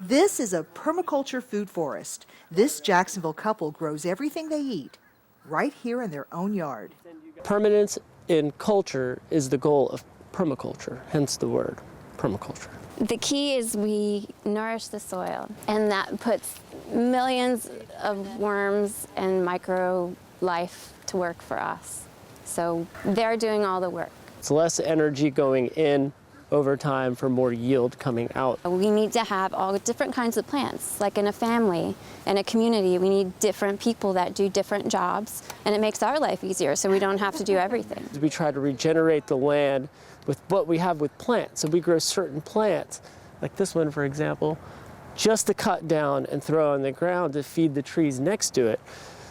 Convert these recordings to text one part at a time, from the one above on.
This is a permaculture food forest. This Jacksonville couple grows everything they eat right here in their own yard. Permanence in culture is the goal of permaculture, hence the word permaculture. The key is we nourish the soil, and that puts millions of worms and micro life to work for us. So they're doing all the work. It's less energy going in over time for more yield coming out. We need to have all different kinds of plants. Like in a family, in a community, we need different people that do different jobs, and it makes our life easier so we don't have to do everything. We try to regenerate the land with what we have with plants. So we grow certain plants, like this one, for example, just to cut down and throw on the ground to feed the trees next to it.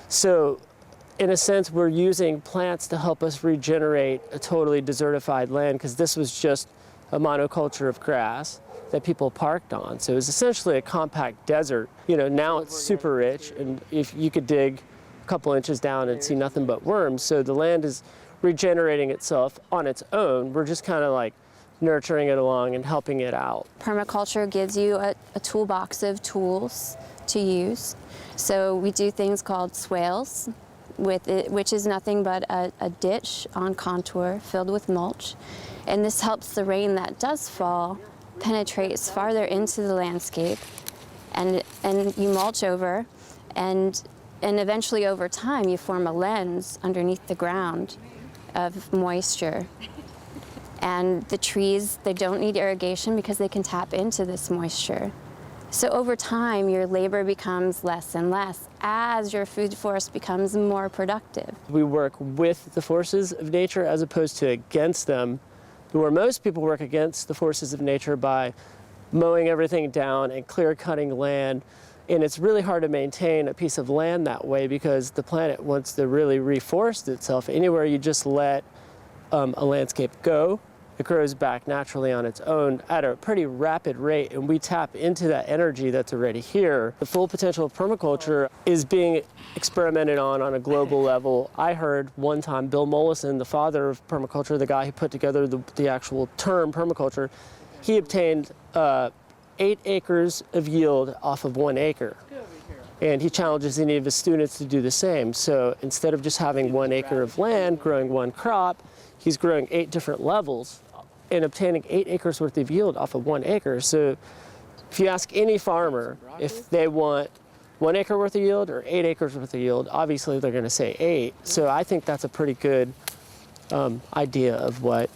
So in a sense, we're using plants to help us regenerate a totally desertified land, because this was just a monoculture of grass that people parked on. So it was essentially a compact desert. You know, now it's super rich, and if you could dig a couple inches down and see nothing but worms. So the land is regenerating itself on its own. We're just kind of like nurturing it along and helping it out. Permaculture gives you a toolbox of tools to use. So we do things called swales, which is nothing but a ditch on contour filled with mulch. And this helps the rain that does fall penetrates farther into the landscape, and you mulch over, and eventually over time you form a lens underneath the ground of moisture. And the trees, they don't need irrigation because they can tap into this moisture. So over time, your labor becomes less and less as your food forest becomes more productive. We work with the forces of nature as opposed to against them, where most people work against the forces of nature by mowing everything down and clear cutting land. And it's really hard to maintain a piece of land that way because the planet wants to really reforest itself. Anywhere you just let a landscape go, it grows back naturally on its own at a pretty rapid rate, and we tap into that energy that's already here. The full potential of permaculture is being experimented on a global level. I heard one time Bill Mollison, the father of permaculture, the guy who put together the actual term permaculture, he obtained 8 acres of yield off of 1 acre. And he challenges any of his students to do the same. So instead of just having 1 acre of land growing one crop, he's growing 8 different levels and obtaining 8 acres worth of yield off of 1 acre. So if you ask any farmer if they want 1 acre worth of yield or 8 acres worth of yield, obviously they're going to say 8. So I think that's a pretty good idea of what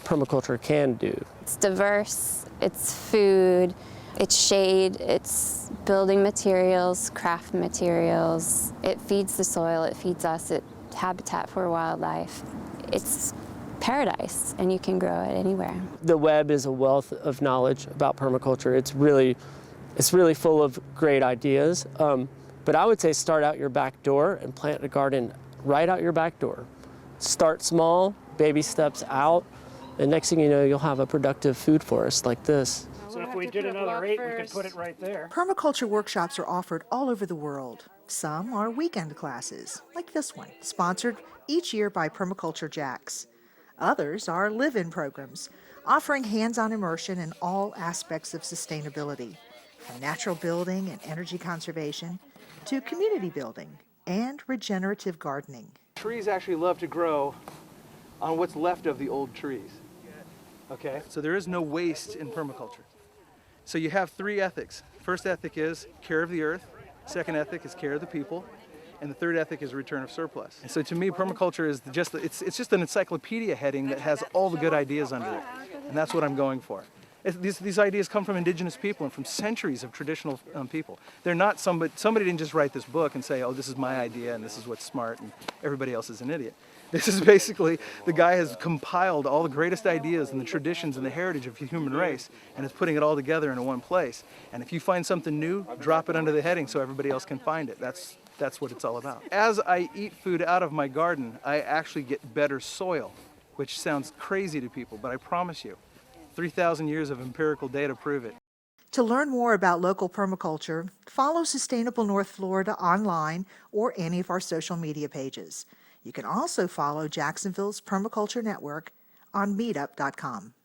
permaculture can do. It's diverse, it's food, it's shade, it's building materials, craft materials. It feeds the soil, it feeds us, it's habitat for wildlife. It's paradise, and you can grow it anywhere. The web is a wealth of knowledge about permaculture. It's really full of great ideas. But I would say start out your back door and plant a garden right out your back door. Start small, baby steps out, and next thing you know, you'll have a productive food forest like this. So if we did another 8, we could put it right there. Permaculture workshops are offered all over the world. Some are weekend classes, like this one, sponsored each year by Permaculture Jax. Others are live-in programs, offering hands-on immersion in all aspects of sustainability, from natural building and energy conservation to community building and regenerative gardening. Trees actually love to grow on what's left of the old trees. Okay? So there is no waste in permaculture. So you have 3 ethics. First ethic is care of the earth. Second ethic is care of the people. And the third ethic is return of surplus. And so to me, permaculture is it's just an encyclopedia heading that has all the good ideas under it. And that's what I'm going for. These ideas come from indigenous people and from centuries of traditional people. They're not somebody didn't just write this book and say, oh, this is my idea and this is what's smart and everybody else is an idiot. This is basically, the guy has compiled all the greatest ideas and the traditions and the heritage of the human race and is putting it all together in one place. And if you find something new, drop it under the heading so everybody else can find it. That's what it's all about. As I eat food out of my garden, I actually get better soil, which sounds crazy to people, but I promise you, 3,000 years of empirical data prove it. To learn more about local permaculture, follow Sustainable North Florida online or any of our social media pages. You can also follow Jacksonville's Permaculture Network on meetup.com.